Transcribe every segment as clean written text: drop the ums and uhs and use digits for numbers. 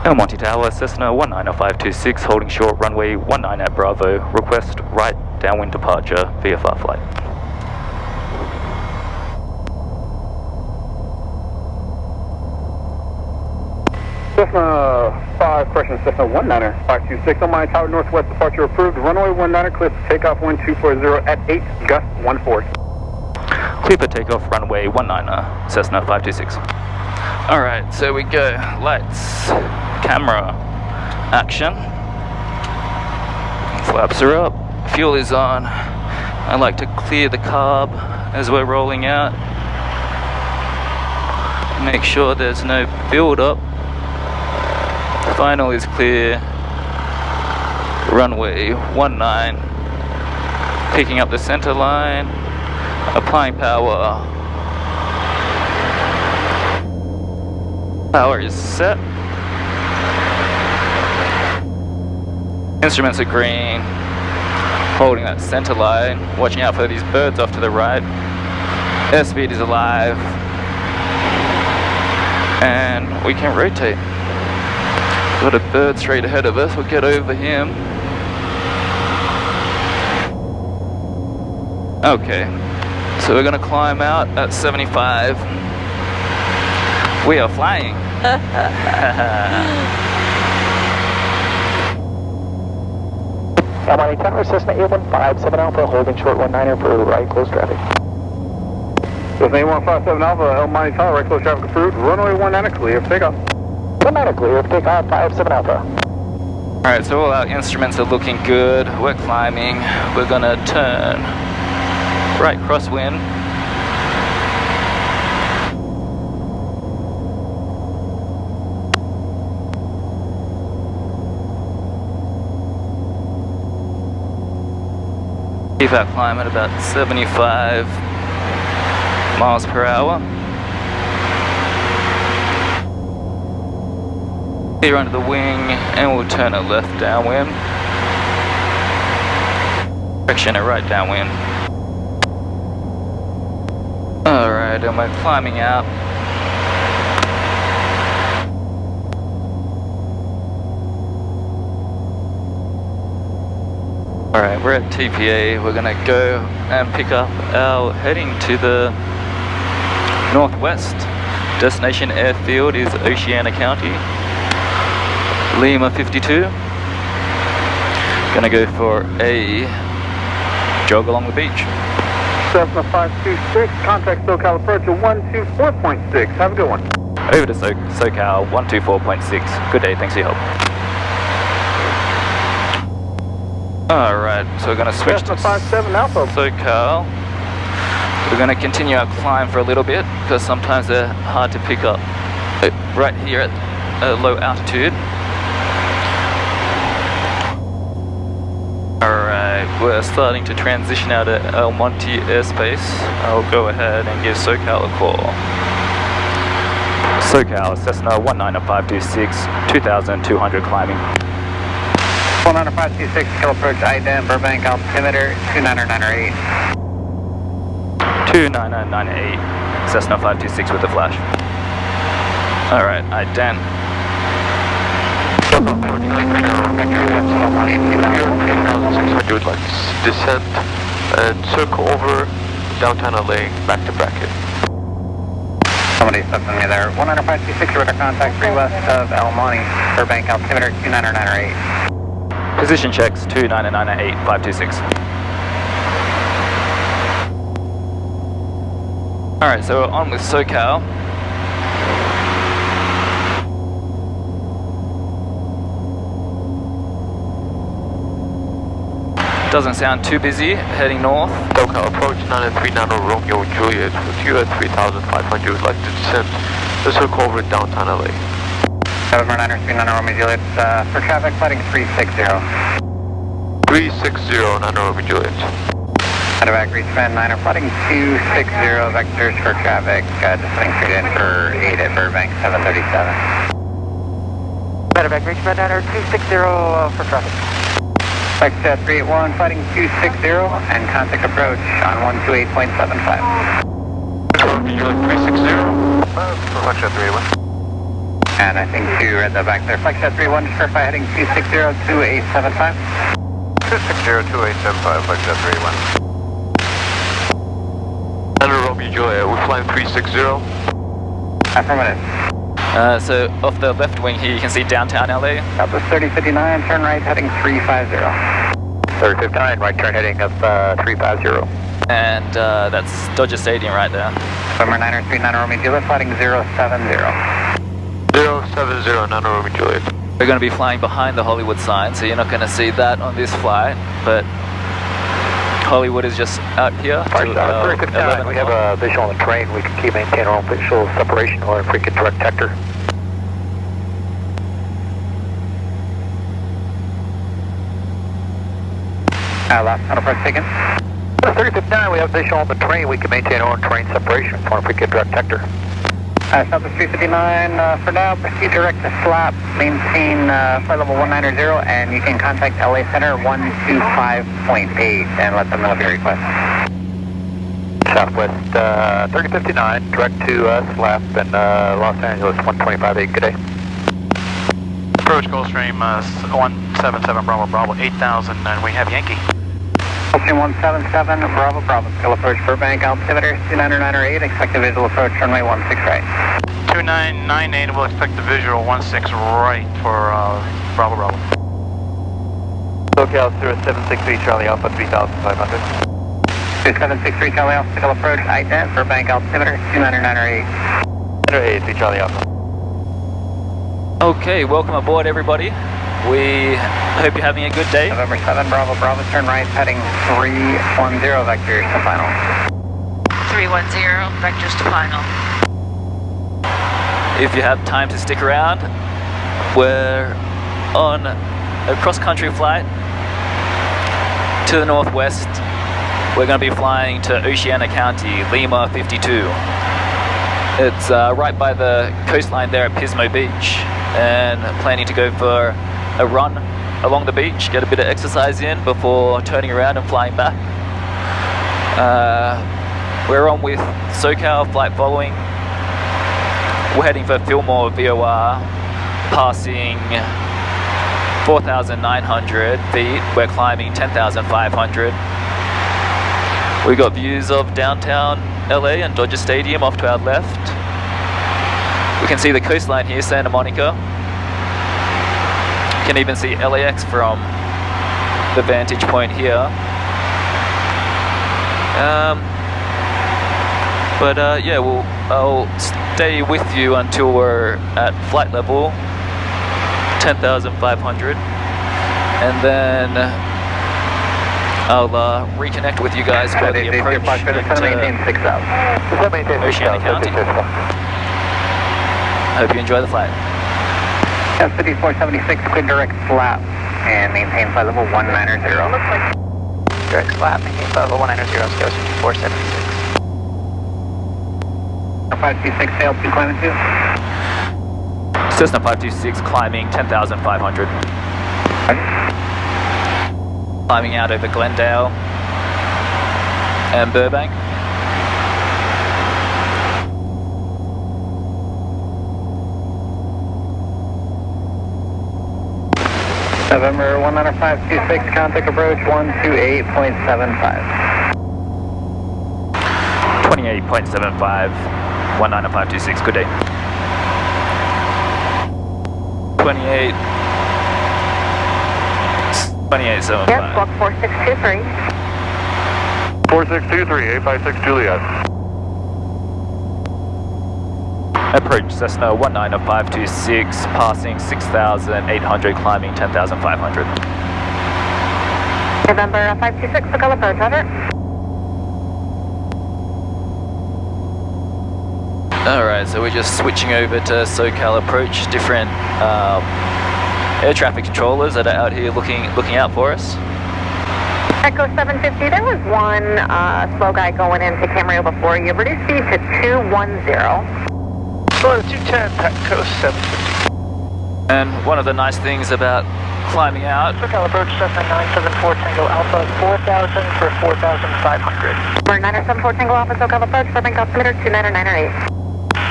El Monte Tower, Cessna 190-526, holding short, runway 19 at Bravo. Request right downwind departure, VFR flight. Cessna 5, correction, Cessna 190-526, El Monte Tower, northwest departure approved. Runway 19, clear for takeoff, wind 240 at 8, gust 14. Clear for takeoff, runway 19, Cessna 526. Alright, so we go. Lights, camera, action. Flaps are up, fuel is on. I like to clear the carb as we're rolling out. Make sure there's no build up. Final is clear. Runway 19. Picking up the center line. Applying power. Power is set. Instruments are green. Holding that center line. Watching out for these birds off to the right. Airspeed is alive. And we can rotate. Got a bird straight ahead of us. We'll get over him. Okay. So we're going to climb out at 75. We are flying. El Monte Tower, Cessna 8157 Alpha, holding short 19er for right close traffic. Cessna 8157 Alpha, El Monte Tower, right close traffic approved. Runway 19 clear for takeoff. 19 clear for takeoff, 57 Alpha. Alright, so all our instruments are looking good. We're climbing. We're going to turn right crosswind. Keep our climb at about 75 miles per hour. Here under the wing, and we'll turn it left downwind. Correction, it right downwind. Alright, and we're climbing out. Alright, we're at TPA. We're gonna go and pick up our heading to the northwest. Destination airfield is Oceano County. Lima 52. Gonna go for a jog along the beach. Cessna 526, contact SoCal approach at 124.6. Have a good one. Over to SoCal 124.6. Good day, thanks for your help. Alright, so we're gonna switch Cessna to 57 Alpha. SoCal. We're gonna continue our climb for a little bit because sometimes they're hard to pick up. Right here at a low altitude. Alright, we're starting to transition out of El Monte airspace. I'll go ahead and give SoCal a call. SoCal, Cessna 19526, 2,200 climbing. 19526, kill approach IDEM, Burbank altimeter 29998. 29998, Cessna 526 with the flash. Alright, IDEM. You would like to descend and circle over downtown LA back to Bracket. Somebody's something me there. 19526, radar contact 3 west of El Monte, Burbank altimeter 29998. Position checks 29998, 526. Alright, so we're on with SoCal. Doesn't sound too busy, heading north. SoCal approach 939 Romeo Juliet with you at 3,500. Would like to descend and circle over downtown LA. November 939 Romeo Juliet, for traffic, flighting 360. 360 Romeo Juliet. Medevac reach band 9, flighting 260, vectors for traffic, descending straight in for 8 at Burbank 737. Medevac reach band 9, 260 for traffic. Vector 381, flighting 260, and contact approach on 128.75. Romeo Juliet 360. Vector 381. And I think 2 at the back there. Flex at 31, just verify heading 260-2875. 260-2875, Flex at 31. Under Romeo Juliet, we're flying 360. Affirmative. So off the left wing here, you can see downtown LA. Southwest 3059, turn right heading 350. 3059, right turn heading up 350. And that's Dodger Stadium right there. Swimmer 939 Romeo Juliet, flighting 070. 070, Nano Romeo Juliet. We're going to be flying behind the Hollywood sign, so you're not going to see that on this flight, but Hollywood is just out here. 359, we have a visual on the terrain. We can keep maintaining our own visual separation or frequent direct detector. Last final press taken. 3059, we have visual on the terrain. We can maintain our own terrain separation for a frequent direct detector. Southwest 359, for now, proceed direct to SLAP, maintain flight level 190, and you can contact LA Center 125.8 and let them know of your request. Southwest 3059, direct to SLAP in Los Angeles 125.8. Good day. Approach Gulfstream 177 Bravo Bravo 8000, and we have Yankee. Gulfstream 177 Bravo Bravo, skill approach Burbank altimeter 29908, expected visual approach runway 16 right. 2998, we'll expect the visual 16 right for Bravo Bravo. SoCal 0763 Charlie Alpha 3500. 2763 Charlie Alpha, skill approach ident Burbank altimeter 29908. 83 Charlie Alpha. Okay, welcome aboard everybody. We hope you're having a good day. November 7 Bravo Bravo, turn right heading 310 vectors to final. 310 vectors to final. If you have time to stick around, we're on a cross-country flight to the northwest. We're going to be flying to Oceano County, Lima 52. It's right by the coastline there at Pismo Beach, and planning to go for a run along the beach, get a bit of exercise in before turning around and flying back. We're on with SoCal flight following. We're heading for Fillmore VOR, passing 4,900 feet. We're climbing 10,500. We got views of downtown LA and Dodger Stadium off to our left. We can see the coastline here, Santa Monica. You can even see LAX from the vantage point here. Yeah, I'll stay with you until we're at flight level 10,500, and then I'll reconnect with you guys for the approach into Oceano County. Hope you enjoy the flight. S5476, clear direct SLAP and maintain flight level 190. Direct SLAP, maintain flight level 190, scale 5476. 526, sail 2, climbing 2. Cessna 526, climbing 10,500. Climbing out over Glendale and Burbank. November 19526, contact approach 128.75. 28.75, 19526, good day. 28.75. Yes, block 4623. 4623, 856 Juliet. Approach Cessna 19526, passing 6,800, climbing 10,500. November 526, SoCal approach, over. Alright, so we're just switching over to SoCal approach, different air traffic controllers that are out here looking out for us. Echo 750, there was one slow guy going into Camarillo before you. Reduce speed to 210. 210, Echo 750. And one of the nice things about climbing out, SoCal approach Cessna 974 Tango Alpha, 4,000 for 4,500. For 974 Tango Alpha, SoCal approach, Burbank altimeter 29908.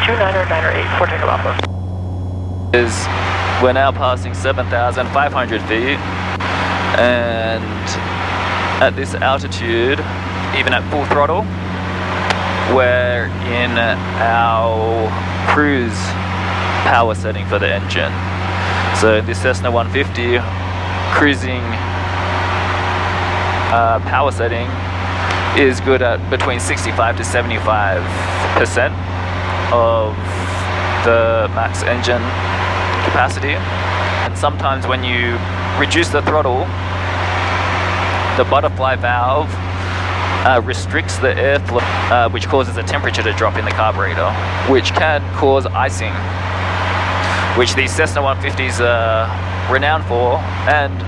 29908 for Tango Alpha. is we're now passing 7,500 feet, and at this altitude, even at full throttle, we're in our cruise power setting for the engine. So this Cessna 150 cruising power setting is good at between 65 to 75% of the max engine capacity. And sometimes when you reduce the throttle, the butterfly valve restricts the airflow, which causes the temperature to drop in the carburetor, which can cause icing, which these Cessna 150s are renowned for. And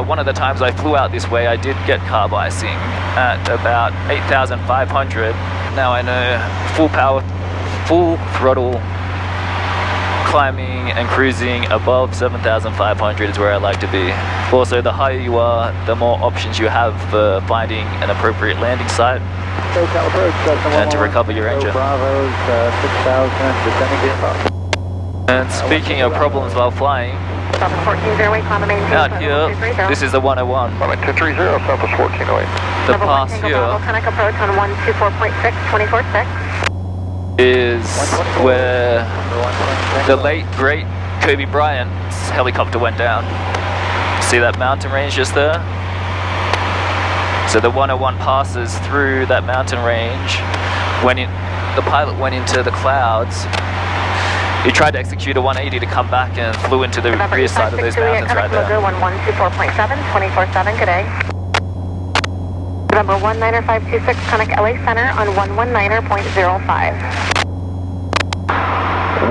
one of the times I flew out this way, I did get carb icing at about 8,500. Now I know full throttle climbing and cruising above 7,500 is where I like to be. Also, the higher you are, the more options you have for finding an appropriate landing site and to recover your engine. And speaking of problems while flying, out here, this is the 101. 230, Southwest 1408. The pass here approach on 124.6, 24.6. is where the late great Kobe Bryant's helicopter went down. See that mountain range just there? So the 101 passes through that mountain range. The pilot went into the clouds. He tried to execute a 180 to come back and flew into the rear side of those mountains right there. 124.7, 24.7, good day. November 19526, Conic LA Center on 119.05.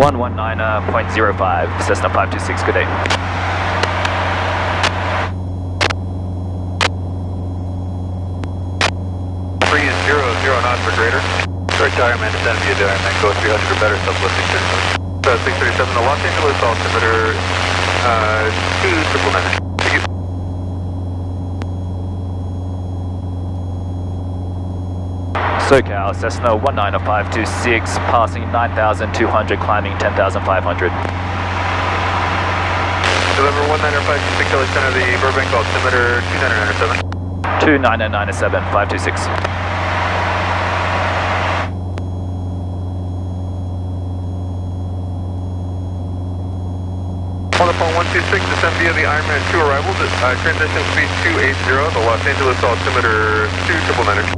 119.05, Cessna 526, good day. Freeze 00 knots for greater. Direct diamond, descend via diamond, go 300 or better, southwest 637. 637, the Los Angeles altimeter 299. Thank you. SoCal, Cessna 19526, passing 9,200, climbing 10,500. November 19526, LA Center, the Burbank altimeter 2997. 2997, 526. Phone 126, descend via the Ironman 2 arrival, transition speed 280, the Los Angeles altimeter 2999.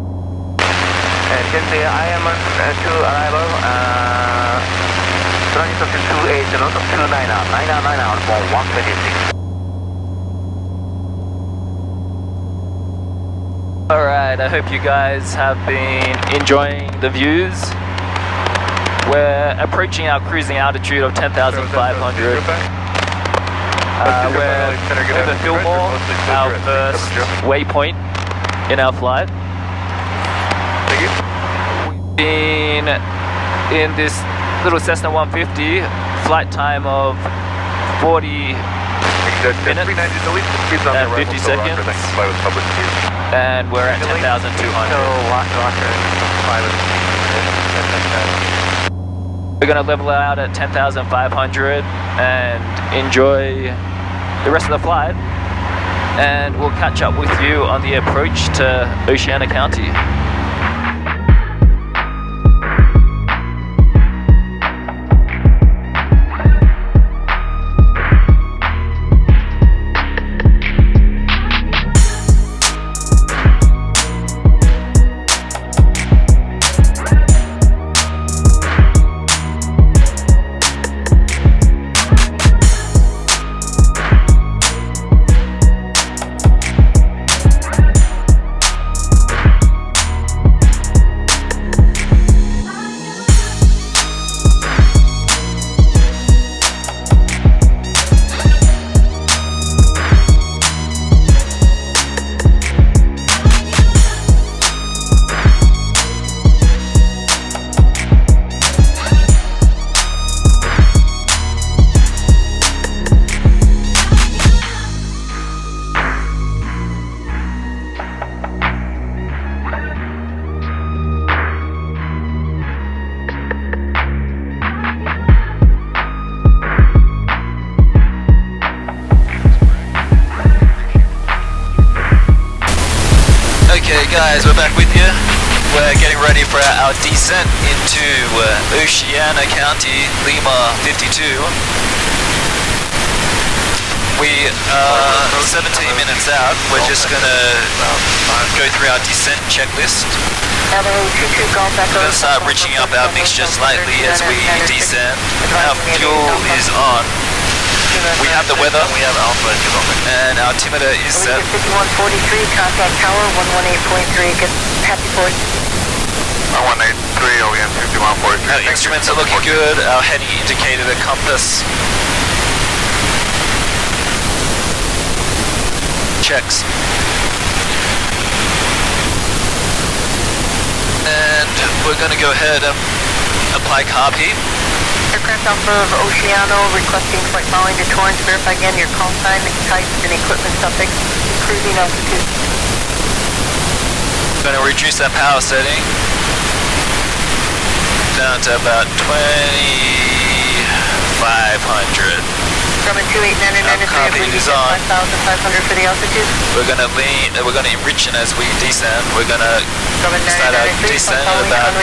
And in the Ironman 2 arrival, transition speed 280, 290 on phone 126. Alright, I hope you guys have been enjoying the views. We're approaching our cruising altitude of 10,500. We're over Fillmore, our first waypoint in our flight. We've been in this little Cessna 150, flight time of 40 minutes and 50 seconds, and we're at 10,200. We're going to level out at 10,500 and enjoy the rest of the flight, and we'll catch up with you on the approach to Oceano County. Alright guys, we're back with you. We're getting ready for our descent into Oceano County, Lima 52. We are 17 minutes out. We're just gonna go through our descent checklist. We're gonna start reaching up our mixture slightly as we descend. Our fuel is on. We have the weather, we have alpha, and our altimeter is set. 5143, contact tower 118.3, good, happy point. 183, OEM 5143. Our instruments are looking good, our heading indicator, the compass. Checks. And we're gonna go ahead and apply carb heat. Aircraft off of Oceano requesting flight following to Torrance. Verify again your call sign, type, and equipment suffix. Cruising altitude. Going to reduce our power setting down to about 2,500. Grumman 2899 carb heat is on. 5,500 for the altitude. We're going to lean. We're going to enrich it as we descend. We're going to start our descent at about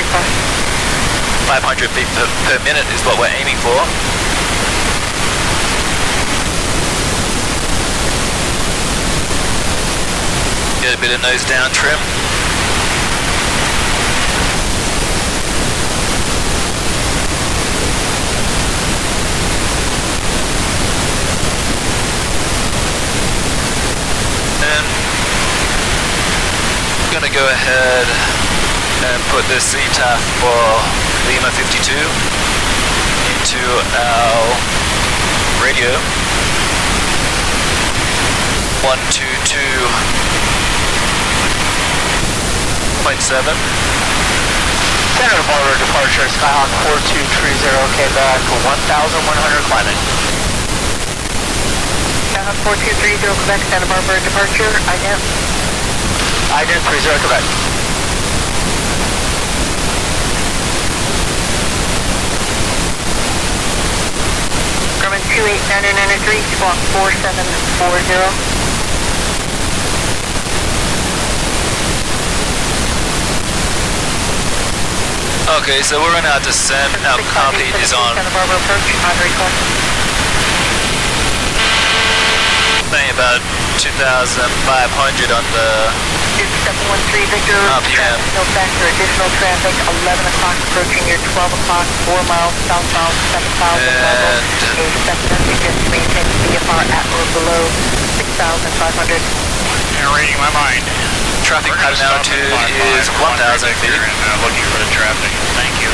500 feet per minute is what we're aiming for. Get a bit of nose down trim. And I'm gonna go ahead and put the CTAF for Lima 52 into our radio. 122.7. Center border departure, Skyhawk 4230, Quebec, 1,100 climbing. Skyhawk 4230, Quebec, Santa Barbara departure, IDEM. IDEM 30, Quebec. Grumman 2899 squawk 4740. Okay, so we're in our descent. Our carb heat is on. Santa Barbara approach, on request. Saying about 2,500 on the 713 Victor, RPM. no factor, additional traffic, 11 o'clock approaching your 12 o'clock, 4 miles southbound, 7,000 level. A Cessna suggests maintain VFR at or below 6,500. You're reading my mind. Traffic pattern altitude is 1,000 feet. Looking for the traffic. Thank you.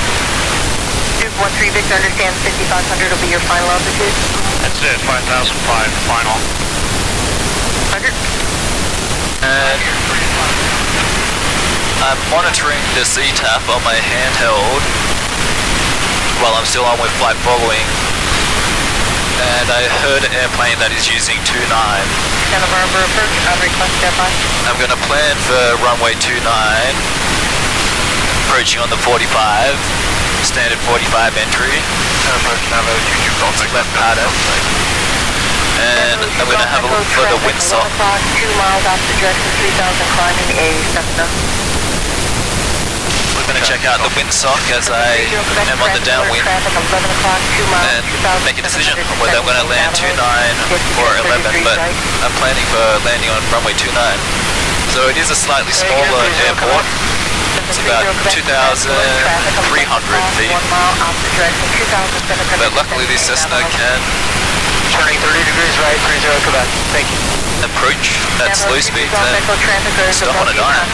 213 Victor, understand 5,500 will be your final altitude. That's it, 5,005 final. 100. And I'm monitoring the CTAF on my handheld while I'm still on with flight following. And I heard an airplane that is using 29. Santa Barbara approach, on request, standby. I'm going to plan for runway 29, approaching on the 45, standard 45 entry, left pattern. And I'm going to have a look for the windsock. 2 miles off the direction, 3,000 climbing a Cessna. We're going to check out the windsock as I am on the downwind and make a decision on whether I'm going to land 29 or 11, but I'm planning for landing on runway 29. So it is a slightly smaller airport. It's about 2,300 feet. But luckily this Cessna can Turning 30 degrees right, 30 Quebec. Thank you. approach at slow speeds and stop on a dime.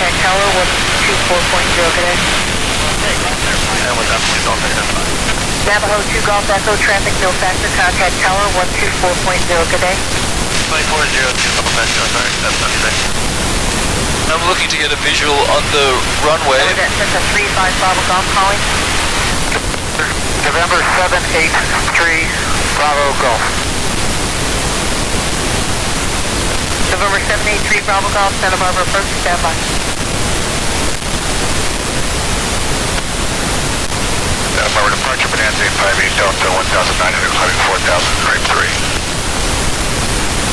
And with that, please don't take that. Navajo 2 Golf Echo, traffic no factor, contact tower 124.0, good day. 2402, Golf Echo, sorry, that's 96. I'm looking to get a visual on the runway. That's a 35 Bravo Golf calling. November 783 Bravo Golf. November 783 Bravo Golf, Santa Barbara approach, standby. Santa Barbara departure, Bonanza 58 Delta 1,900, climbing 4,000, grade 3.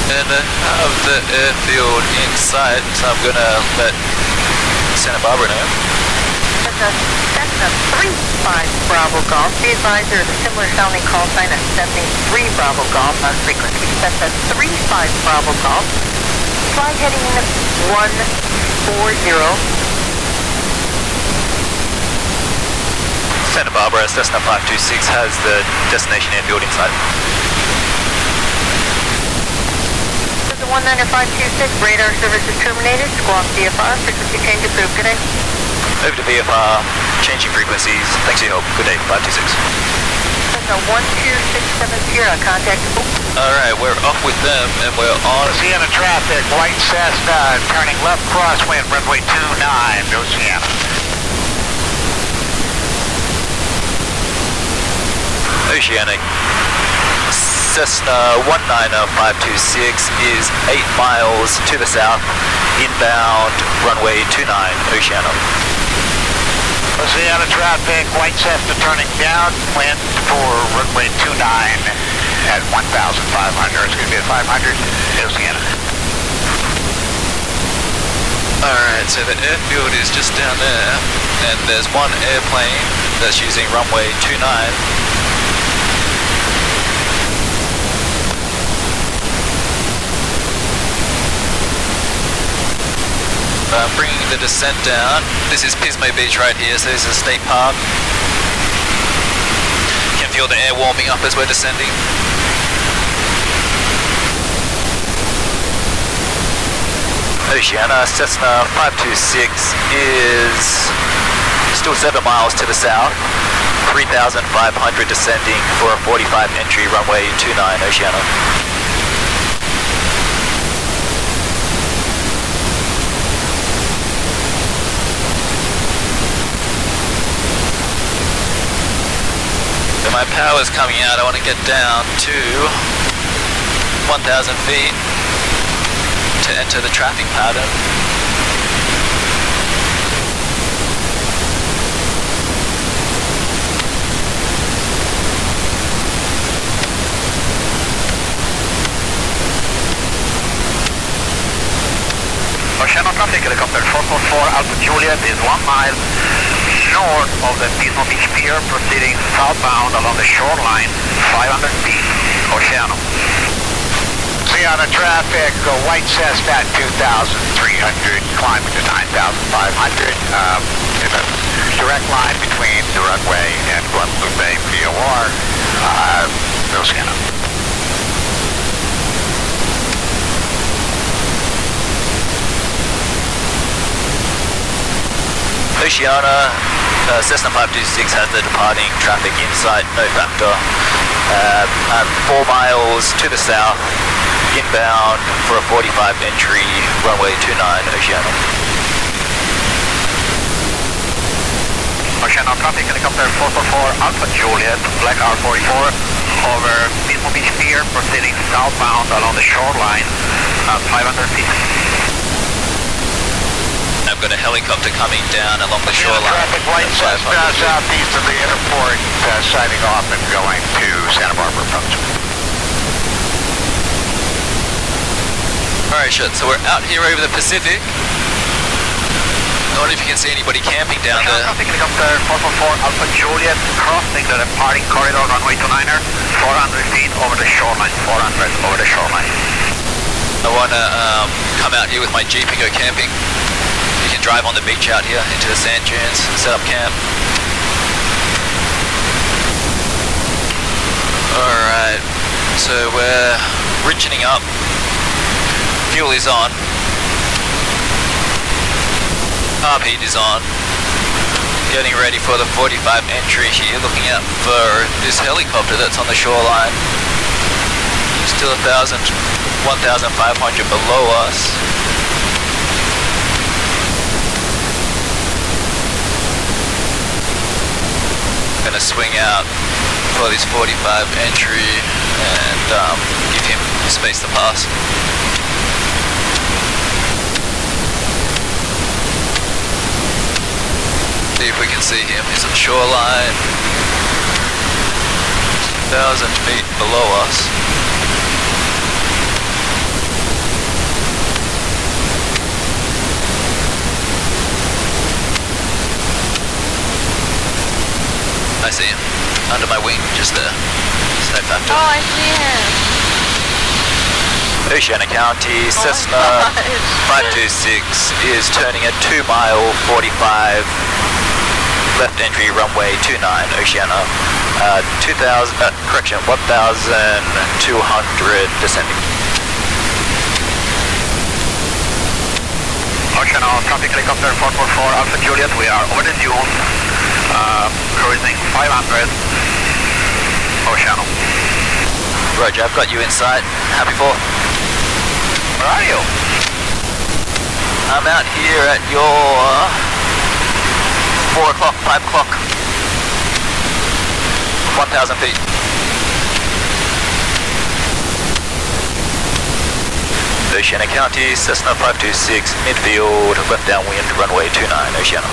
And I have the airfield in sight, so I'm gonna let Santa Barbara now. Cessna 35 Bravo Golf. Be advised there is a similar sounding call sign at 73 Bravo Golf on frequency. Cessna 35 Bravo Golf. Fly heading 140. Santa Barbara, Cessna 526 has the destination airfield inside. This is 19526. Radar service is terminated. Squawk VFR. Frequency change approved. Good day. Over to VFR, changing frequencies. Thanks for your help. Good day, 526. Cessna 12670. Contact. Alright, we're off with them and we're on. Oceana traffic, white Cessna, turning left crosswind, runway 29, Oceana. Oceanic. Cessna 19526 is 8 miles to the south, inbound runway 29, Oceano. Oceana traffic, white Cessna turning downwind for runway 29 at 1,500. It's going to be at 500, Oceana. Alright, so the airfield is just down there, and there's one airplane that's using runway 29. Bringing the descent down. This is Pismo Beach right here, so this is a state park. Can feel the air warming up as we're descending. Oceana, Cessna 526 is still 7 miles to the south, 3,500 descending for a 45 entry runway 29, Oceana. So my power's coming out. I want to get down to 1,000 feet to enter the traffic pattern. Oceano traffic, helicopter 444 Alpha Juliet is 1 mile north of the Pismo Beach Pier, proceeding southbound along the shoreline, 500 feet, Oceano. Oceana traffic, white Cessna 2,300, climbing to 9,500. In a direct line between the runway and Guadalupe Bay VOR, Oceano. Oceana, Cessna 526 has the departing traffic inside, no factor. 4 miles to the south, inbound for a 45 entry, runway 29, Oceana. Oceano traffic, helicopter 444 Alpha Juliet, Black R44, over Pismo Beach Pier, proceeding southbound along the shoreline, 500 feet. I've got a helicopter coming down along the shoreline. Traffic white Cessna southeast of the airport, signing off and going to Santa Barbara approach. Alright, shit, so we're out here over the Pacific. I wonder if you can see anybody camping down there. Traffic helicopter 444 Alpha Juliet, crossing the departing corridor, runway 29er, 400 feet over the shoreline, 400 over the shoreline. I want to come out here with my Jeep and go camping. You can drive on the beach out here into the sand dunes, set up camp. Alright, so we're richening up. Fuel is on. Carb heat is on. Getting ready for the 45 entry here, looking out for this helicopter that's on the shoreline. Still 1,500 below us. Gonna swing out for this 45 entry and give him space to pass. See if we can see him. He's on the shoreline, 1,000 feet below us. under my wing, just there. Snow factor. Oh, I see him. Oceano County, Cessna 526 is turning at 2 mile 45, left entry runway 29, Oceano, 1,200 descending. Oceano traffic helicopter 444 Alpha Juliet, we are over the dunes, cruising 500, Oceano. Roger, I've got you in sight. Happy 4. Where are you? I'm out here at your 4 o'clock, 5 o'clock, 1,000 feet. Oceano County, Cessna 526, midfield, left downwind, runway 29, Oceano.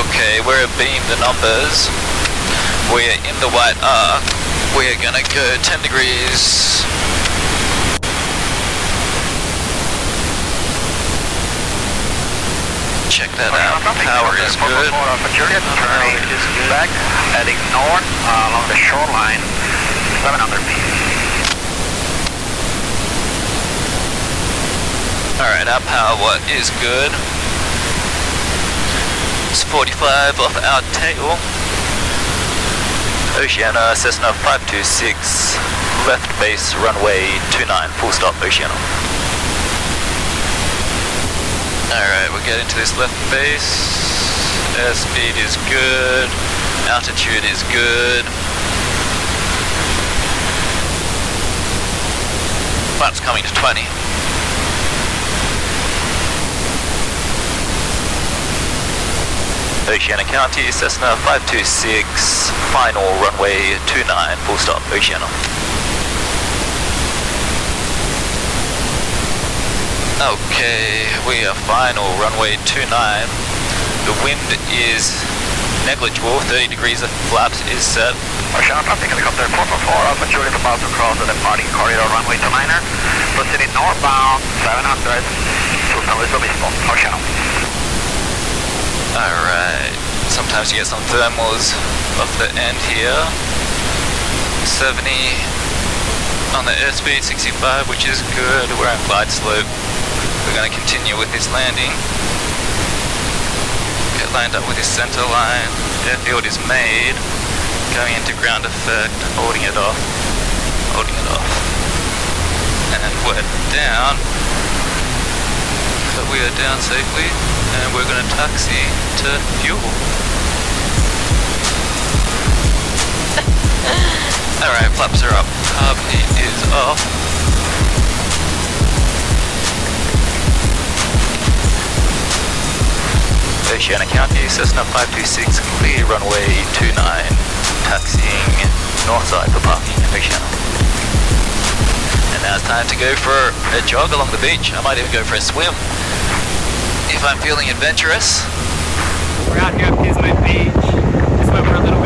Okay, we're beating the numbers. We're in the white arc. We're gonna go 10 degrees. Check that out. Power is good. Turning back, heading north along the shoreline, 700 feet. Alright, our power is good. It's 45 off our tail. Oceano, Cessna 526, left base runway 29, full stop, Oceano. Alright, we're getting to this left base. Airspeed is good, altitude is good. Flight's coming to 20. Oceano County, Cessna 526, final runway 29, full stop, Oceano. Okay, we are final runway 29. The wind is negligible, 30 degrees of flaps is set. Oceano traffic helicopter 444 Alpha Juliet about to cross the departing corridor runway 29er, proceeding northbound 700 to San Luis Obispo, Oceano. Alright, sometimes you get some thermals off the end here. 70 on the airspeed, 65, which is good. We're on glide slope. We're going to continue with this landing. Get lined up with this center line. Airfield is made. Going into ground effect, holding it off. Holding it off. And we're down. But we are down safely. And we're going to taxi to fuel. Alright, flaps are up, carb heat is off. Oceano County, Cessna 526, clear runway 29, taxiing north side for parking in Oceano. And now it's time to go for a jog along the beach. I might even go for a swim if I'm feeling adventurous. We're out here at Pismo Beach. Just went for a little